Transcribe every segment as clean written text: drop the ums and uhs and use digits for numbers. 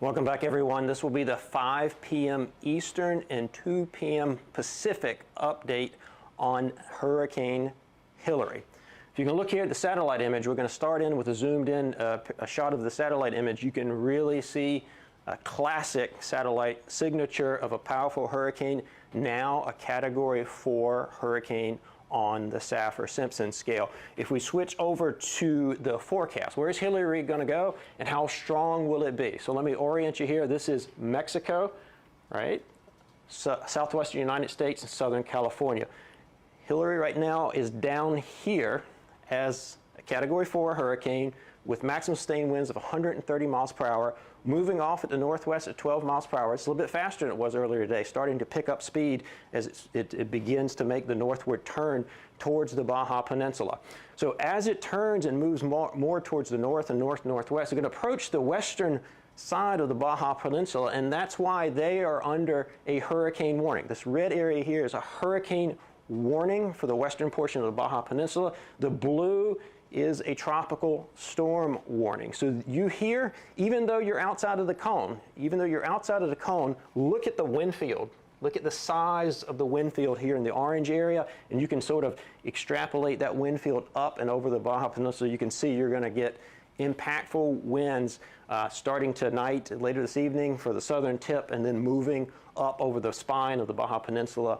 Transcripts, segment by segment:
Welcome back, everyone. This will be the 5 p.m. Eastern and 2 p.m. Pacific update on Hurricane Hilary. If you can look here at the satellite image, we're going to start in with a zoomed in a shot of the satellite image. You can really see a classic satellite signature of a powerful hurricane, now a Category 4 hurricane on the Saffir-Simpson scale. If we switch over to the forecast, where's Hilary going to go and how strong will it be? So let me orient you here. This is Mexico, right? Southwestern United States and Southern California. Hilary right now is down here as a Category 4 hurricane with maximum sustained winds of 130 miles per hour, moving off at the northwest at 12 miles per hour. It's a little bit faster than it was earlier today, starting to pick up speed as it begins to make the northward turn towards the Baja Peninsula. So as it turns and moves more towards the north and north-northwest, it's going to approach the western side of the Baja Peninsula, and that's why they are under a hurricane warning. This red area here is a hurricane warning for the western portion of the Baja Peninsula. The blue is a tropical storm warning. So you hear, even though you're outside of the cone, look at the wind field. Look at the size of the wind field here in the orange area, and you can sort of extrapolate that wind field up and over the Baja Peninsula. You can see you're going to get impactful winds starting tonight, later this evening for the southern tip, and then moving up over the spine of the Baja Peninsula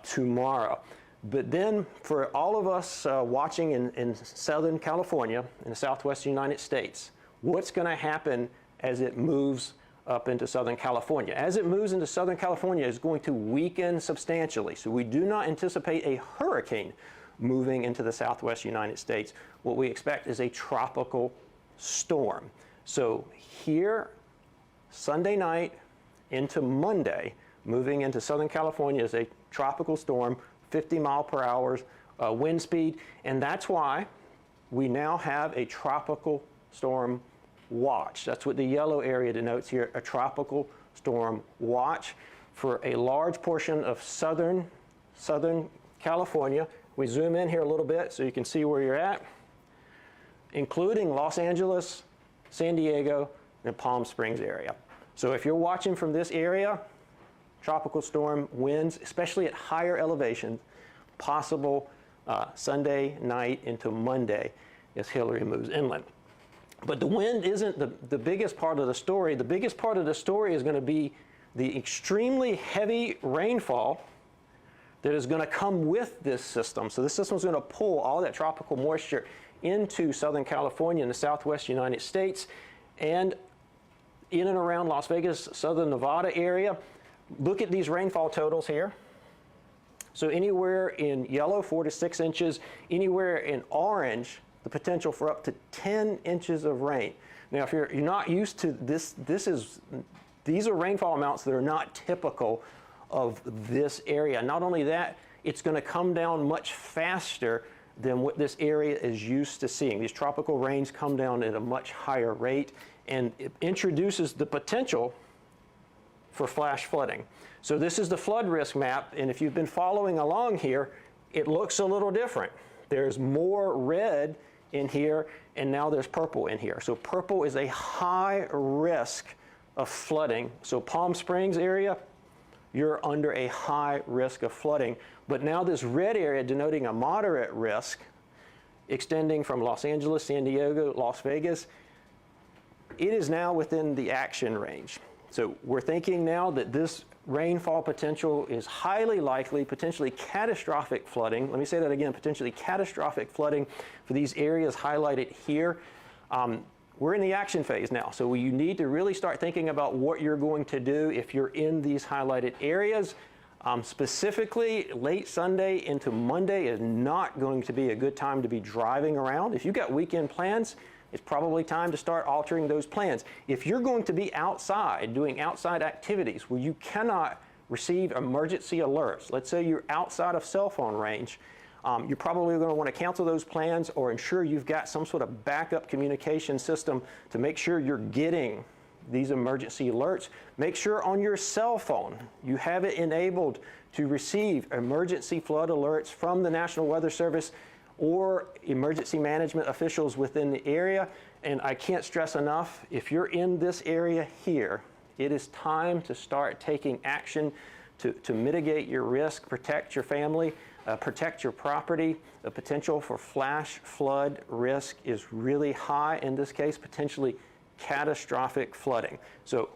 tomorrow. But then for all of us watching in Southern California, in the southwestern United States, what's going to happen as it moves up into Southern California? As it moves into Southern California, it's going to weaken substantially. So we do not anticipate a hurricane moving into the southwest United States. What we expect is a tropical storm. So here, Sunday night into Monday, moving into Southern California is a tropical storm, 50 mile per hour wind speed, and that's why we now have a tropical storm watch. That's what the yellow area denotes here, a tropical storm watch for a large portion of Southern California. We zoom in here a little bit so you can see where you're at, including Los Angeles, San Diego, and Palm Springs area. So if you're watching from this area, tropical storm winds, especially at higher elevations, possible Sunday night into Monday as Hilary moves inland. But the wind isn't the biggest part of the story. The biggest part of the story is going to be the extremely heavy rainfall that is going to come with this system. So this system is going to pull all that tropical moisture into Southern California and the southwest United States and in and around Las Vegas, Southern Nevada area. Look at these rainfall totals here. So anywhere in yellow, 4 to 6 inches, anywhere in orange, the potential for up to 10 inches of rain. Now, if you're not used to this, these are rainfall amounts that are not typical of this area. Not only that, it's going to come down much faster than what this area is used to seeing. These tropical rains come down at a much higher rate, and it introduces the potential for flash flooding. So this is the flood risk map, and if you've been following along here, it looks a little different. There's more red in here, and now there's purple in here. So purple is a high risk of flooding. So Palm Springs area, you're under a high risk of flooding. But now this red area denoting a moderate risk, extending from Los Angeles, San Diego, Las Vegas, it is now within the action range. So we're thinking now that this rainfall potential is highly likely, potentially catastrophic flooding. Let me say that again, potentially catastrophic flooding for these areas highlighted here. We're in the action phase now, so you need to really start thinking about what you're going to do if you're in these highlighted areas. Specifically, late Sunday into Monday is not going to be a good time to be driving around. If you've got weekend plans, it's probably time to start altering those plans. If you're going to be outside, doing outside activities where you cannot receive emergency alerts, let's say you're outside of cell phone range, you're probably going to want to cancel those plans or ensure you've got some sort of backup communication system to make sure you're getting these emergency alerts. Make sure on your cell phone you have it enabled to receive emergency flood alerts from the National Weather Service or emergency management officials within the area. And I can't stress enough, if you're in this area here, it is time to start taking action to mitigate your risk, protect your family, protect your property. The potential for flash flood risk is really high in this case, potentially catastrophic flooding. So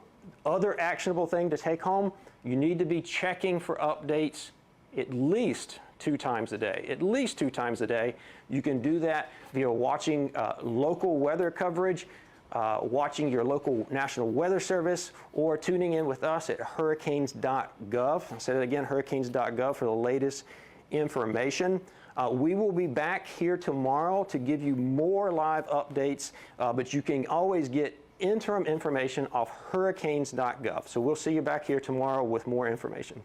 other actionable thing to take home, you need to be checking for updates at least 2 times a day. At least 2 times a day. You can do that via watching local weather coverage, watching your local National Weather Service, or tuning in with us at hurricanes.gov. I'll say that again, hurricanes.gov for the latest information. We will be back here tomorrow to give you more live updates, but you can always get interim information off hurricanes.gov. So we'll see you back here tomorrow with more information.